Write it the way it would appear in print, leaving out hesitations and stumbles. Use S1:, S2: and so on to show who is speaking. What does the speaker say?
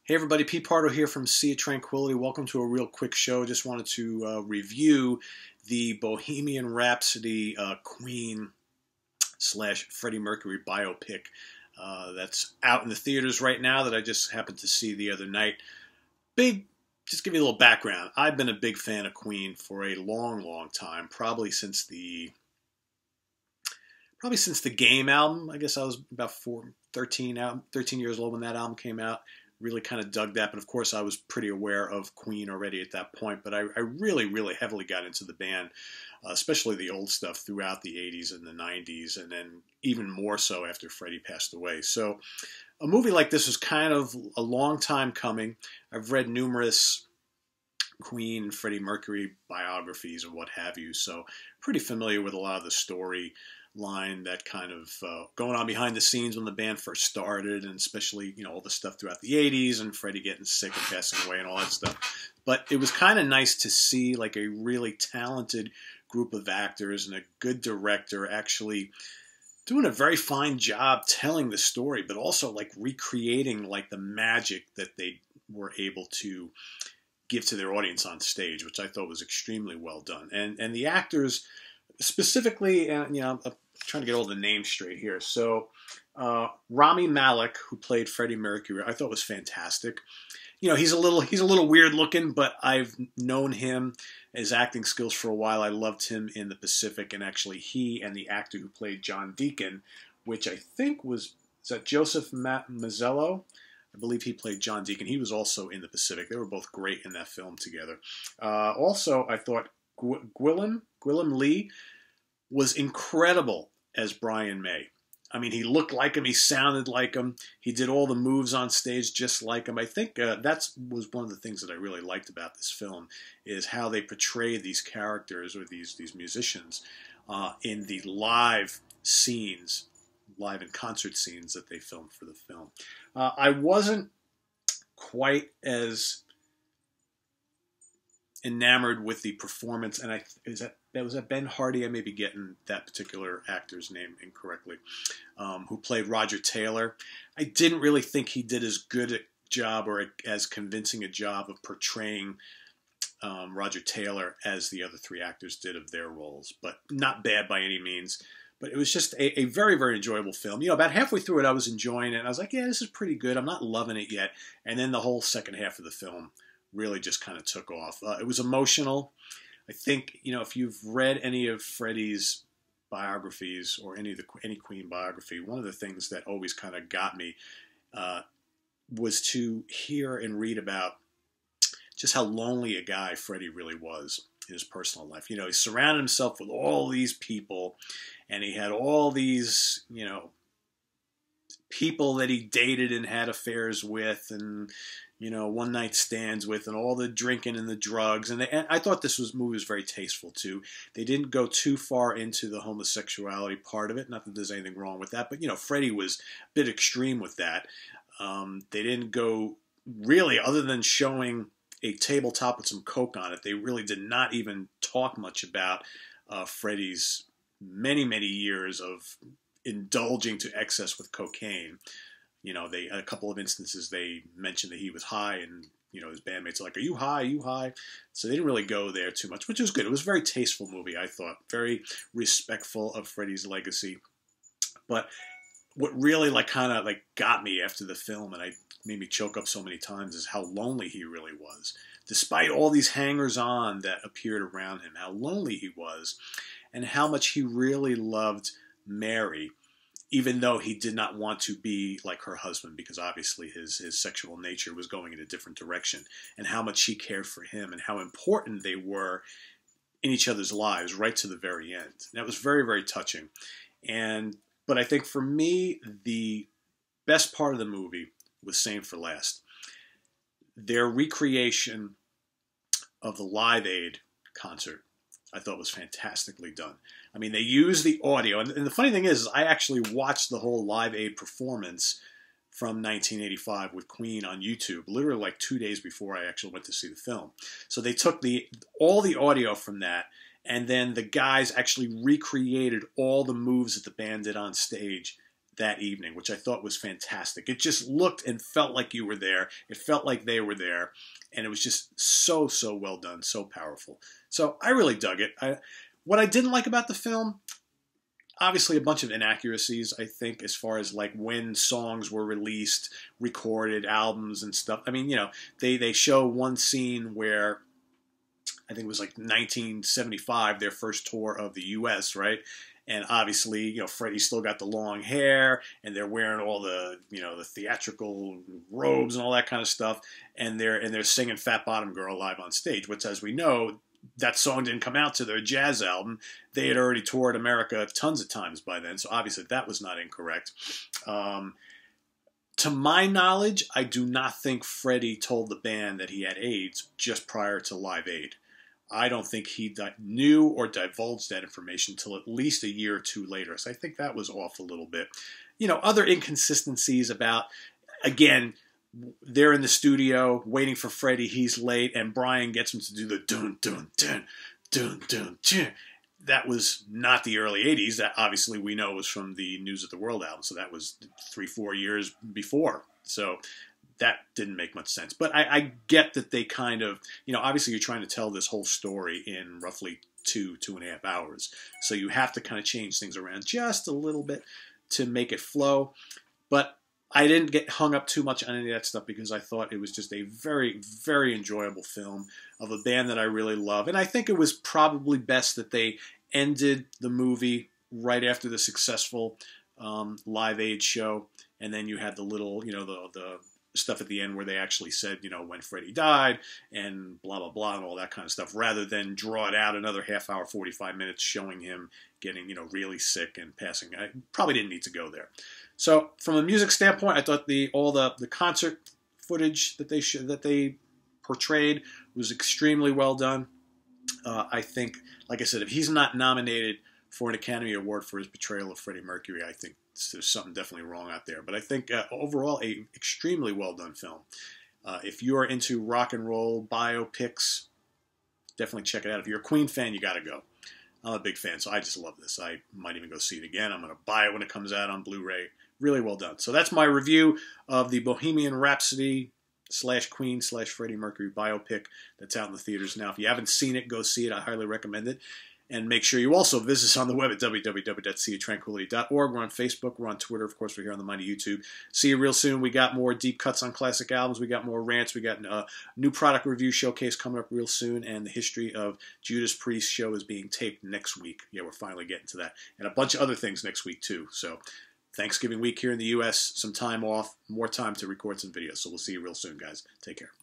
S1: Hey everybody, Pete Pardo here from Sea of Tranquility. Welcome to a real quick show. Just wanted to review the Bohemian Rhapsody Queen / Freddie Mercury biopic that's out in the theaters right now that I just happened to see the other night. Just give you a little background. I've been a big fan of Queen for a long time, probably since the Game album. I guess I was about 13 years old when that album came out. Really kind of dug that, but of course I was pretty aware of Queen already at that point, but I really heavily got into the band, especially the old stuff throughout the 80s and the 90s, and then even more so after Freddie passed away. So a movie like this was kind of a long time coming. I've read numerous Queen, Freddie Mercury biographies and what have you, so pretty familiar with a lot of the story line that kind of going on behind the scenes when the band first started, and especially, all the stuff throughout the 80s and Freddie getting sick and passing away and all that stuff. But it was kind of nice to see like a really talented group of actors and a good director actually doing a very fine job telling the story, but also like recreating like the magic that they were able to give to their audience on stage, which I thought was extremely well done. And the actors specifically, I'm trying to get all the names straight here. So Rami Malek, who played Freddie Mercury, I thought was fantastic. He's a little weird looking, but I've known him, his acting skills, for a while. I loved him in The Pacific, and actually he and the actor who played John Deacon, which I think is that Joseph Mazzello? I believe he played John Deacon. He was also in The Pacific. They were both great in that film together. Also, I thought Gwilym Lee was incredible as Brian May. I mean, he looked like him. He sounded like him. He did all the moves on stage just like him. I think that was one of the things that I really liked about this film, is how they portrayed these characters or these musicians in the live scenes, live and concert scenes that they filmed for the film. I wasn't quite as enamored with the performance, and was that Ben Hardy? I may be getting that particular actor's name incorrectly, who played Roger Taylor. I didn't really think he did as good a job or as convincing a job of portraying Roger Taylor as the other three actors did of their roles, but not bad by any means. But it was just a very enjoyable film. About halfway through it, I was enjoying it, and I was like, yeah, this is pretty good. I'm not loving it yet. And then the whole second half of the film really just kind of took off. It was emotional. I think, if you've read any of Freddie's biographies or any Queen biography, one of the things that always kind of got me was to hear and read about just how lonely a guy Freddie really was in his personal life. He surrounded himself with all these people, and he had all these, people that he dated and had affairs with, and one night stands with, and all the drinking and the drugs. And I thought this movie was very tasteful too. They didn't go too far into the homosexuality part of it. Not that there's anything wrong with that, but Freddie was a bit extreme with that. They didn't go really, other than showing a tabletop with some coke on it. They really did not even talk much about Freddie's many years of indulging to excess with cocaine. A couple of instances they mentioned that he was high, and his bandmates are like, "Are you high? Are you high?" So they didn't really go there too much, which was good. It was a very tasteful movie, I thought, very respectful of Freddie's legacy. But what really got me after the film, and made me choke up so many times, is how lonely he really was, despite all these hangers-on that appeared around him. How lonely he was, and how much he really loved Mary, even though he did not want to be like her husband, because obviously his sexual nature was going in a different direction, and how much she cared for him, and how important they were in each other's lives right to the very end. And that was very touching. But I think for me, the best part of the movie was saved for last. Their recreation of the Live Aid concert, I thought, was fantastically done. I mean, they used the audio, and the funny thing is, I actually watched the whole Live Aid performance from 1985 with Queen on YouTube, literally like 2 days before I actually went to see the film. So they took all the audio from that, and then the guys actually recreated all the moves that the band did on stage that evening, which I thought was fantastic. It just looked and felt like you were there. It felt like they were there. And it was just so, so well done, so powerful. So I really dug it. What I didn't like about the film, obviously a bunch of inaccuracies, I think, as far as like when songs were released, recorded, albums and stuff. I mean, you know, they show one scene where I think it was like 1975, their first tour of the U.S., right? And obviously, you know, Freddie's still got the long hair, and they're wearing all the, you know, the theatrical robes and all that kind of stuff, and they're singing "Fat Bottom Girl" live on stage. Which, as we know, that song didn't come out to their jazz album. They had already toured America tons of times by then, so obviously that was not incorrect. To my knowledge, I do not think Freddie told the band that he had AIDS just prior to Live Aid. I don't think he knew or divulged that information until at least a year or two later. So I think that was off a little bit. You know, other inconsistencies about, again, they're in the studio waiting for Freddie. He's late, and Brian gets him to do the dun, dun, dun, dun, dun, dun. That was not the early 80s. That obviously we know was from the News of the World album. So that was 3-4 years before. So that didn't make much sense. But I get that they kind of, you know, obviously you're trying to tell this whole story in roughly 2.5 hours. So you have to kind of change things around just a little bit to make it flow. But I didn't get hung up too much on any of that stuff because I thought it was just a very, very enjoyable film of a band that I really love. And I think it was probably best that they ended the movie right after the successful Live Aid show. And then you had the little, you know, the stuff at the end where they actually said, you know, when Freddie died and blah, blah, blah, and all that kind of stuff, rather than draw it out another half hour, 45 minutes showing him getting, you know, really sick and passing. I probably didn't need to go there. So from a music standpoint, I thought all the concert footage that they portrayed was extremely well done. I think, like I said, if he's not nominated for an Academy Award for his portrayal of Freddie Mercury, I think there's something definitely wrong out there. But I think overall, a extremely well done film. If you are into rock and roll biopics, definitely check it out. If you're a Queen fan, you got to go. I'm a big fan, so I just love this. I might even go see it again. I'm going to buy it when it comes out on Blu-ray. Really well done. So that's my review of the Bohemian Rhapsody /Queen /Freddie Mercury biopic that's out in the theaters now. If you haven't seen it, go see it. I highly recommend it. And make sure you also visit us on the web at www.seaoftranquility.org. We're on Facebook. We're on Twitter. Of course, we're here on the Mighty YouTube. See you real soon. We got more deep cuts on classic albums. We got more rants. We got a new product review showcase coming up real soon. And the history of Judas Priest show is being taped next week. Yeah, we're finally getting to that. And a bunch of other things next week, too. So Thanksgiving week here in the U.S., some time off, more time to record some videos. So we'll see you real soon, guys. Take care.